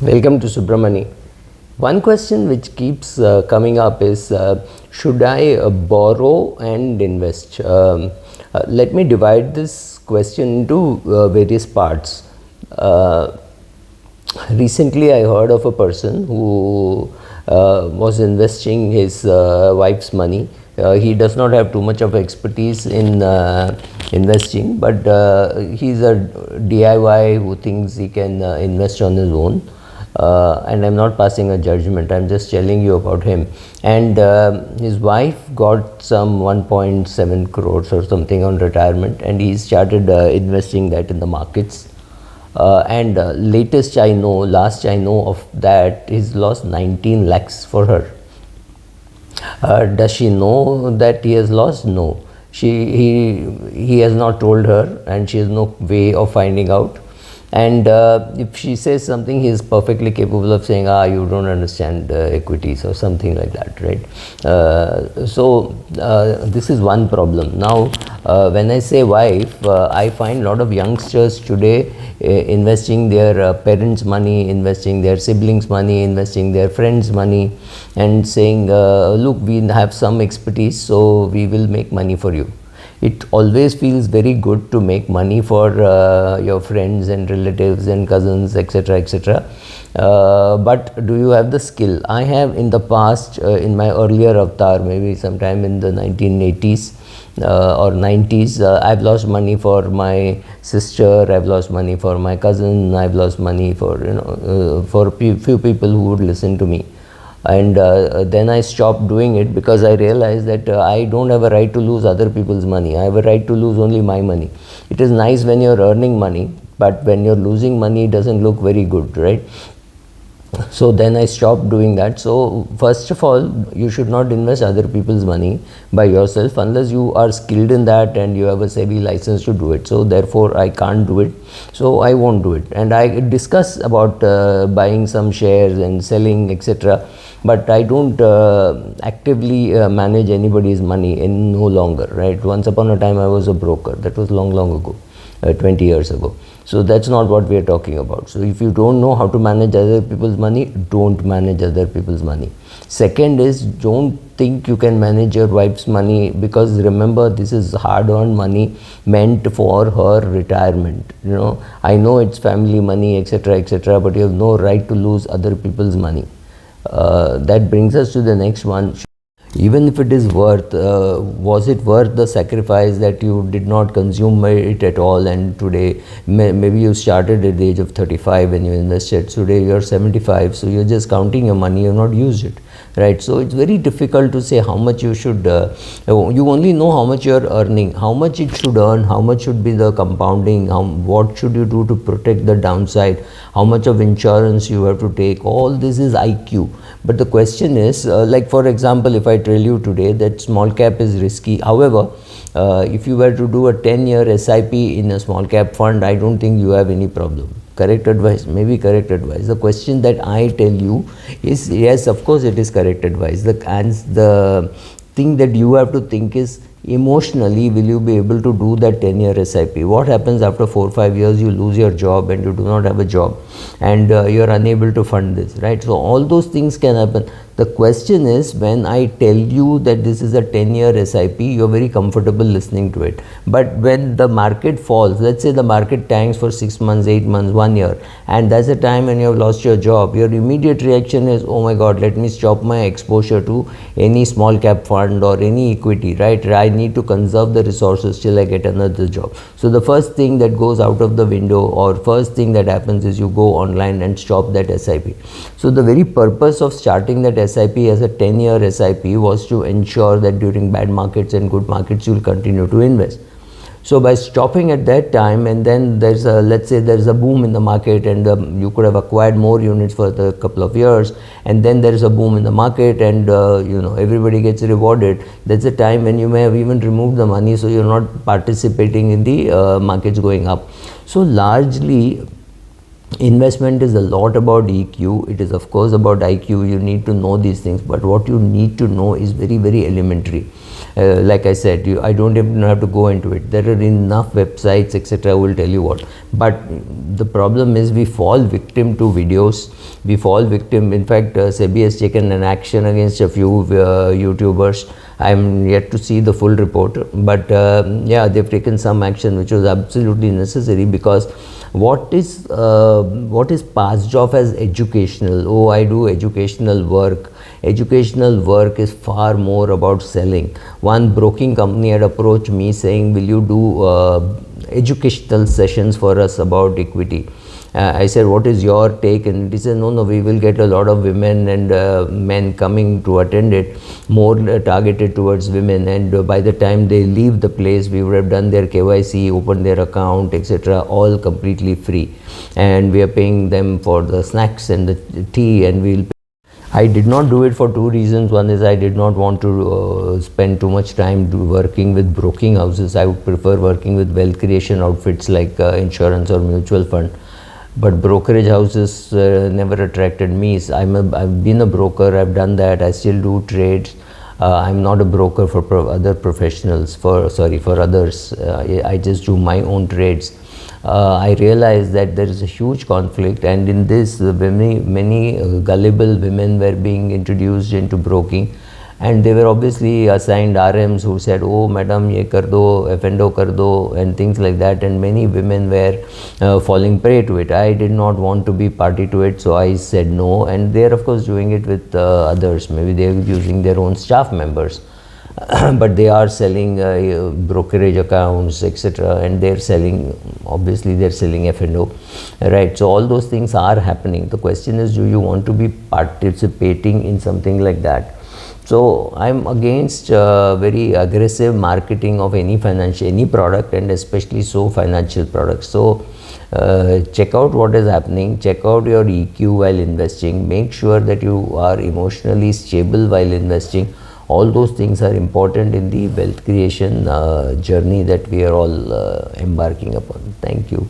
Welcome to Subramani. One question which keeps coming up is should I borrow and invest? Let me divide this question into various parts. Uh, Recently, I heard of a person who was investing his wife's money. He does not have too much of expertise in investing, but he's a DIY who thinks he can invest on his own. And I'm not passing a judgment, I'm just telling you about him. And his wife got some 1.7 crores or something on retirement, and he started investing that in the markets. And last I know of that, he's lost 19 lakhs for her. Does she know that he has lost? No. He has not told her, and she has no way of finding out. And if she says something, he is perfectly capable of saying, you don't understand equities or something like that, right? This is one problem. Now, when I say wife, I find a lot of youngsters today investing their parents' money, investing their siblings' money, investing their friends' money, and saying, look, we have some expertise, so we will make money for you. It always feels very good to make money for your friends and relatives and cousins, etc., etc. But do you have the skill? I have in the past, in my earlier avatar, maybe sometime in the 1980s or 90s, I've lost money for my sister, I've lost money for my cousin, I've lost money for for few people who would listen to me. And then I stopped doing it because I realized that I don't have a right to lose other people's money. I have a right to lose only my money. It is nice when you're earning money, but when you're losing money, it doesn't look very good, right? So then I stopped doing that. So first of all, you should not invest other people's money by yourself unless you are skilled in that and you have a SEBI license to do it. So therefore I can't do it, so I won't do it. And I discuss about buying some shares and selling, etc., but I don't actively manage anybody's money no longer, right? Once upon a time I was a broker. That was long ago, 20 years ago. So that's not what we are talking about. So if you don't know how to manage other people's money, don't manage other people's money. Second is, don't think you can manage your wife's money, because remember, this is hard-earned money meant for her retirement. I know it's family money, etc., etc., but you have no right to lose other people's money. That brings us to the next one. Even if it is was it worth the sacrifice that you did not consume it at all, and today maybe you started at the age of 35 when you invested, today you're 75, so you're just counting your money, you've not used it, right? So it's very difficult to say how much you should, you only know how much you're earning, how much it should earn, how much should be the compounding, what should you do to protect the downside, how much of insurance you have to take. All this is IQ. But the question is, like for example, if I tell you today that small cap is risky, however, if you were to do a 10-year SIP in a small cap fund, I don't think you have any problem. Correct advice? Maybe correct advice. The question that I tell you is, yes, of course it is correct advice. The thing that you have to think is, emotionally, will you be able to do that 10-year SIP? What happens after 4 or 5 years? You lose your job and you do not have a job, and you're unable to fund this, right? So all those things can happen. The question is, when I tell you that this is a 10-year SIP, you're very comfortable listening to it. But when the market falls, let's say the market tanks for 6 months, 8 months, 1 year, and that's a time when you have lost your job, your immediate reaction is, oh my God, let me stop my exposure to any small cap fund or any equity, right? I need to conserve the resources till I get another job. So the first thing that goes out of the window, or first thing that happens, is you go online and stop that SIP. So the very purpose of starting that SIP as a 10-year SIP was to ensure that during bad markets and good markets, you will continue to invest. So by stopping at that time, and then there's a, let's say there's a boom in the market, and you could have acquired more units for the couple of years, and then there is a boom in the market, and everybody gets rewarded. That's a time when you may have even removed the money, so you're not participating in the markets going up. So largely, investment is a lot about EQ. It is of course about IQ. You need to know these things, but what you need to know is very, very elementary. Like I said, I don't even have to go into it. There are enough websites, etc. will tell you what. But the problem is we fall victim to videos. We fall victim. In fact, SEBI has taken an action against a few YouTubers. I'm yet to see the full report, but yeah, they've taken some action which was absolutely necessary, because what is passed off as educational, oh, I do educational work. Educational work is far more about selling. One broking company had approached me saying, will you do educational sessions for us about equity? I said, what is your take? And he said, no, we will get a lot of women and men coming to attend it, more targeted towards women, and by the time they leave the place, we would have done their KYC, opened their account, etc., all completely free, and we are paying them for the snacks and the tea, and we'll. I did not do it for two reasons. One is I did not want to spend too much time working with broking houses. I would prefer working with wealth creation outfits like insurance or mutual fund. But brokerage houses never attracted me. I've been a broker, I've done that, I still do trades. I'm not a broker for other professionals, for others. I just do my own trades. I realized that there is a huge conflict, and in this many gullible women were being introduced into broking, and they were obviously assigned RMs who said, oh madam, ye kar do, F&O kar do, and things like that, and many women were falling prey to it. I did not want to be party to it, so I said no, and they are of course doing it with others. Maybe they are using their own staff members. But they are selling brokerage accounts, etc., and they're selling, obviously they're selling F&O, right? So all those things are happening. The question is, do you want to be participating in something like that? So I'm against very aggressive marketing of any product, and especially so financial products. So check out what is happening, check out your EQ while investing, make sure that you are emotionally stable while investing. All those things are important in the wealth creation journey that we are all embarking upon. Thank you.